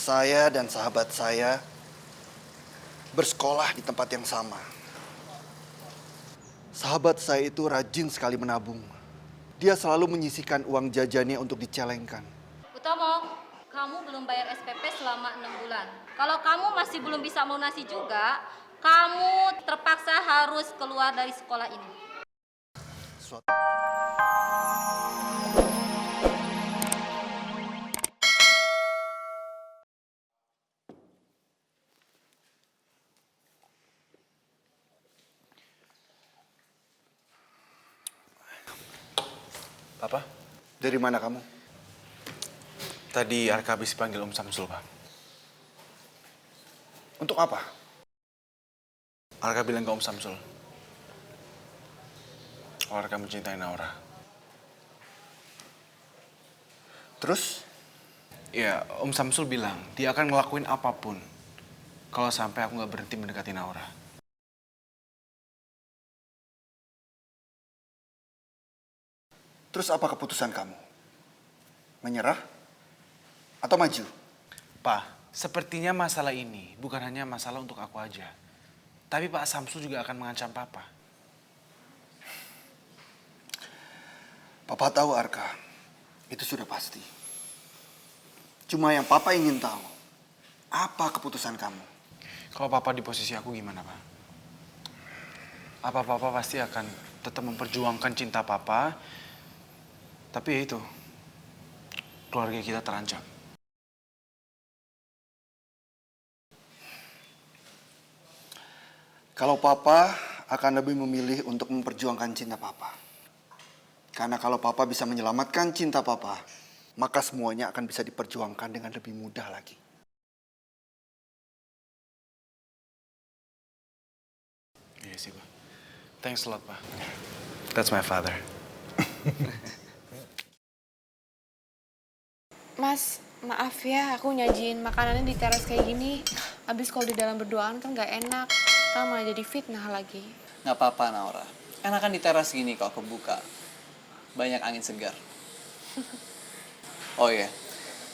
Saya dan sahabat saya bersekolah di tempat yang sama. Sahabat saya itu rajin sekali menabung. Dia selalu menyisihkan uang jajannya untuk dicelengkan. Utomo, kamu belum bayar SPP selama 6 bulan. Kalau kamu masih belum bisa melunasi juga, kamu terpaksa harus keluar dari sekolah ini. Suatu Papa, Dari mana kamu? tadi Arka habis panggil Om Samsul, Pak. Untuk apa? Arka bilang ke Om Samsul, kalau Arka mencintai Naura. Terus? Ya, Om Samsul bilang dia akan ngelakuin apapun kalau sampai aku nggak berhenti mendekati Naura. Terus apa keputusan kamu? Menyerah? Atau maju? Pak, sepertinya masalah ini bukan hanya masalah untuk aku aja. Tapi Pak Samsul juga akan mengancam Papa. Papa tahu, Arka. Itu sudah pasti. Cuma yang Papa ingin tahu, apa keputusan kamu? Kalau Papa di posisi aku gimana, Pak? Apa Papa pasti akan tetap memperjuangkan cinta Papa? Tapi ya itu, keluarga kita terancam. Kalau Papa akan lebih memilih untuk memperjuangkan cinta Papa. Karena kalau Papa bisa menyelamatkan cinta Papa, maka semuanya akan bisa diperjuangkan dengan lebih mudah lagi. Iya sih, Pak. Thanks a lot, Pak. That's my father. Mas, maaf ya, aku nyajiin makanannya di teras kayak gini. Abis kalau di dalam berduaan kan gak enak. Kan malah jadi fitnah lagi. Nggak apa-apa, Naura. Enakan di teras gini kalau kebuka. Banyak angin segar. Oh iya,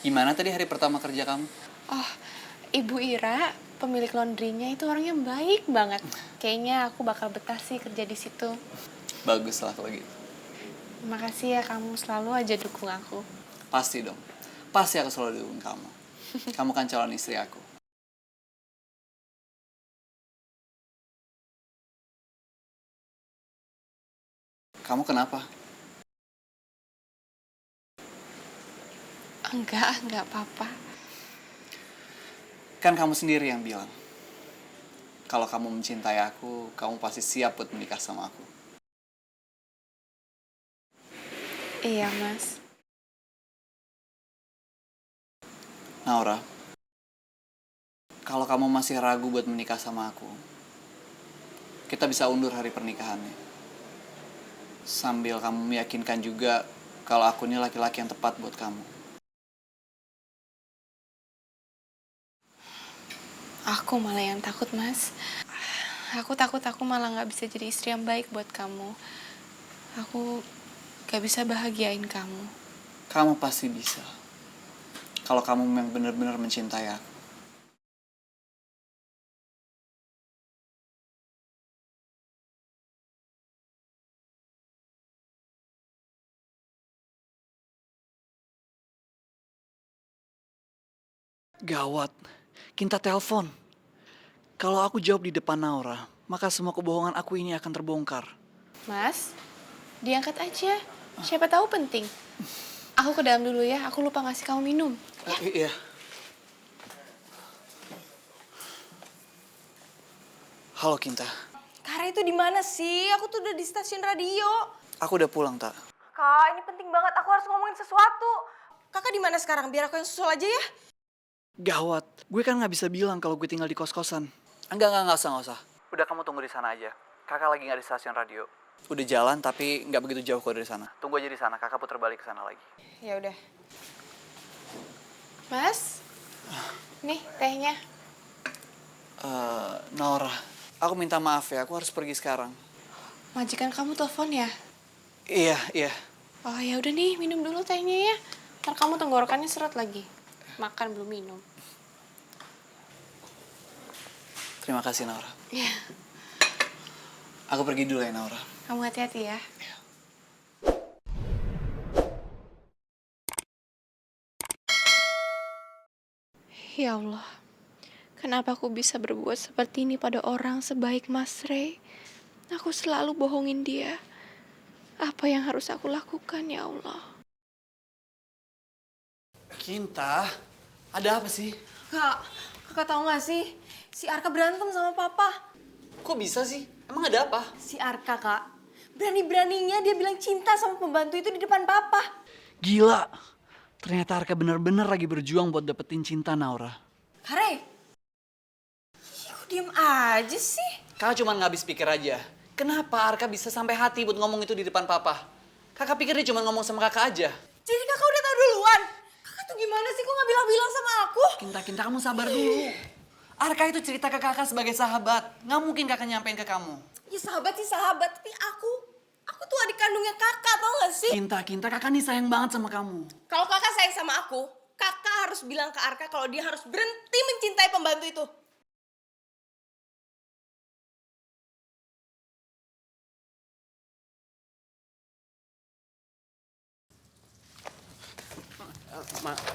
gimana tadi hari pertama kerja kamu? Oh, Ibu Ira, pemilik laundrynya itu orangnya baik banget. Kayaknya aku bakal betah sih kerja di situ. Bagus lah kalau gitu. Makasih ya, kamu selalu aja dukung aku. Pasti dong. Pasti aku selalu dukung kamu. Kamu kan calon istri aku. Kamu kenapa? Enggak apa-apa. Kan kamu sendiri yang bilang. Kalau kamu mencintai aku, kamu pasti siap buat menikah sama aku. Iya, Mas. Naura, kalau kamu masih ragu buat menikah sama aku, kita bisa undur hari pernikahannya. Sambil kamu meyakinkan juga kalau aku ini laki-laki yang tepat buat kamu. Aku malah yang takut, Mas. Aku takut aku malah gak bisa jadi istri yang baik buat kamu. Aku gak bisa bahagiain kamu. Kamu pasti bisa. Kalau kamu memang benar-benar mencintai aku. Gawat, Kinta telepon. Kalau aku jawab di depan Naura, maka semua kebohongan aku ini akan terbongkar. Mas, diangkat aja. Siapa tahu penting. Aku ke dalam dulu ya, aku lupa ngasih kamu minum. Iya. Halo Kinta, Kara itu di mana sih? Aku tuh udah di stasiun radio. aku udah pulang tak? Kak, ini penting banget. Aku harus ngomongin sesuatu. Kakak di mana sekarang? Biar aku yang susul aja ya. Gawat, gue kan nggak bisa bilang kalau gue tinggal di kos-kosan. Enggak usah. Udah kamu tunggu di sana aja. Kakak lagi nggak di stasiun radio. Udah jalan tapi nggak begitu jauh kok dari sana. Tunggu aja di sana, kakak putar balik ke sana lagi. Ya udah. Mas, nih tehnya. Naura, aku minta maaf ya, aku harus pergi sekarang. Majikan kamu telepon ya? Iya. Oh ya udah nih, minum dulu tehnya ya. Ntar kamu tenggorokannya seret lagi. Makan belum minum. Terima kasih, Naura. Ya, Aku pergi dulu ya, Naura. kamu hati-hati ya. Ya Allah, kenapa aku bisa berbuat seperti ini pada orang sebaik Mas Ray? Aku selalu bohongin dia. Apa yang harus aku lakukan, ya Allah? Kinta, ada apa sih? Kak, kakak tahu gak sih? Si Arka berantem sama papa. Kok bisa sih? Emang ada apa? Si Arka, Kak. Berani-beraninya dia bilang cinta sama pembantu itu di depan papa. Gila. Ternyata Arka bener-bener lagi berjuang buat dapetin cinta Naura. Kare, kok diem aja sih? Kakak cuma ngabis pikir aja. Kenapa Arka bisa sampai hati buat ngomong itu di depan papa? Kakak pikir dia cuma ngomong sama kakak aja. Jadi kakak udah tahu duluan? Kakak tuh gimana sih? Kok gak bilang-bilang sama aku? Kinta, kamu sabar dulu. Arka itu cerita ke kakak sebagai sahabat. Nggak mungkin kakak nyampein ke kamu. Ya sahabat sih sahabat, tapi aku tuh adik kandungnya kakak, tau gak sih? Kinta, kakak nih sayang banget sama kamu. Kalau kakak sayang sama aku, kakak harus bilang ke Arka kalau dia harus berhenti mencintai pembantu itu.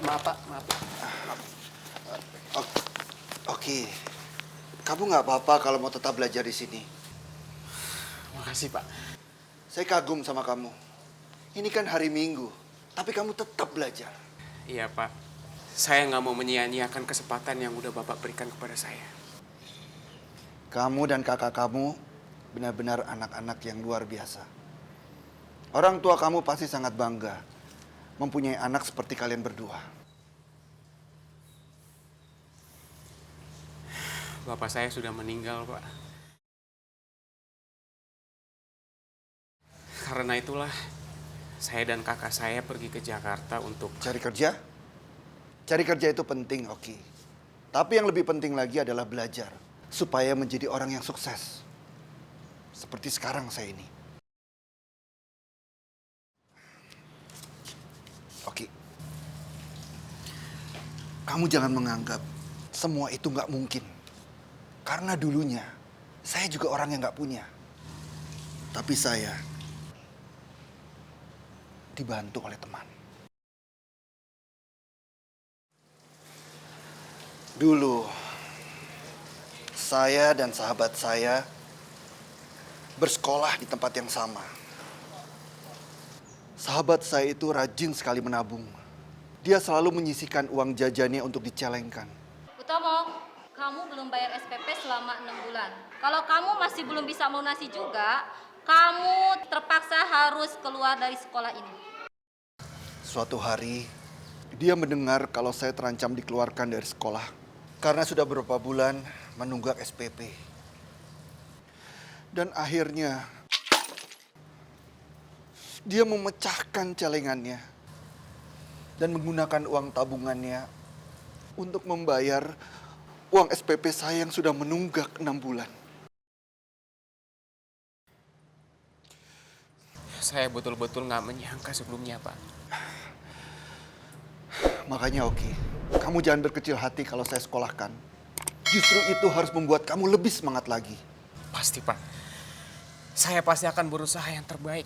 Maaf, Pak. Maaf. Oke, kamu nggak apa-apa kalau mau tetap belajar di sini. Makasih, Pak. Saya kagum sama kamu. Ini kan hari Minggu, tapi kamu tetap belajar. Iya, Pak. Saya nggak mau menyia-nyiakan kesempatan yang udah Bapak berikan kepada saya. Kamu dan kakak kamu benar-benar anak-anak yang luar biasa. Orang tua kamu pasti sangat bangga mempunyai anak seperti kalian berdua. Bapak saya sudah meninggal, Pak. Karena itulah, saya dan kakak saya pergi ke Jakarta untuk... Cari kerja? Cari kerja itu penting, oke. Tapi yang lebih penting lagi adalah belajar. Supaya menjadi orang yang sukses. Seperti sekarang saya ini. Oke. Kamu jangan menganggap semua itu nggak mungkin. Karena dulunya, saya juga orang yang nggak punya. Tapi saya dibantu oleh teman. Dulu, saya dan sahabat saya bersekolah di tempat yang sama. Sahabat saya itu rajin sekali menabung. Dia selalu menyisihkan uang jajannya untuk dicelengkan. Utomo, kamu belum bayar SPP selama 6 bulan. Kalau kamu masih belum bisa melunasi juga, kamu terpaksa harus keluar dari sekolah ini. Suatu hari, dia mendengar kalau saya terancam dikeluarkan dari sekolah karena sudah beberapa bulan menunggak SPP. Dan akhirnya, dia memecahkan celengannya dan menggunakan uang tabungannya untuk membayar uang SPP saya yang sudah menunggak 6 bulan. Saya betul-betul nggak menyangka sebelumnya, Pak. Makanya oke, kamu jangan berkecil hati kalau saya sekolahkan. Justru itu harus membuat kamu lebih semangat lagi. Pasti, Pak. Saya pasti akan berusaha yang terbaik.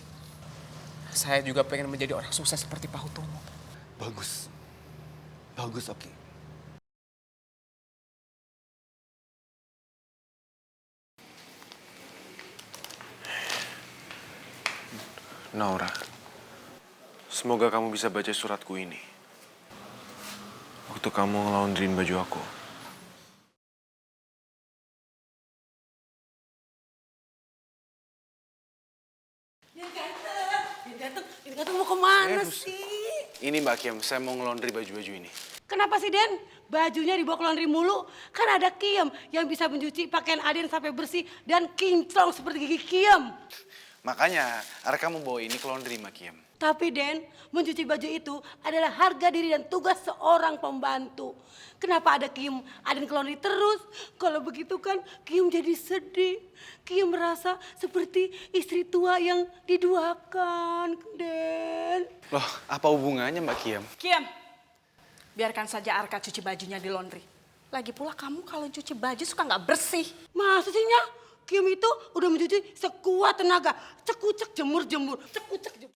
Saya juga pengen menjadi orang sukses seperti Pak Hutomo. Bagus. Bagus, oke. Naura, semoga kamu bisa baca suratku ini. Waktu kamu ngelaundryin baju aku. Ini ganteng mau kemana sih? Ini Mbak Kiem, saya mau ngelaundry baju-baju ini. Kenapa sih Den? Bajunya dibawa ke laundry mulu? Kan ada Kiem yang bisa mencuci pakaian Aden sampai bersih dan kinclong seperti gigi Kiem. Makanya, Arka mau bawa ini ke laundry, Mbak Kiem. Tapi Den, mencuci baju itu adalah harga diri dan tugas seorang pembantu. Kenapa ada Kiem Aden ke laundry terus? Kalau begitu kan Kiem jadi sedih. Kiem merasa seperti istri tua yang diduakan, Den. Loh, apa hubungannya Mbak Kiem? Kiem, biarkan saja Arka cuci bajunya di laundry. Lagi pula kamu kalau cuci baju suka nggak bersih. Masa sih, Nya? Kim itu udah mencuci sekuat tenaga. Cekucek jemur-jemur. Cekucek jemur.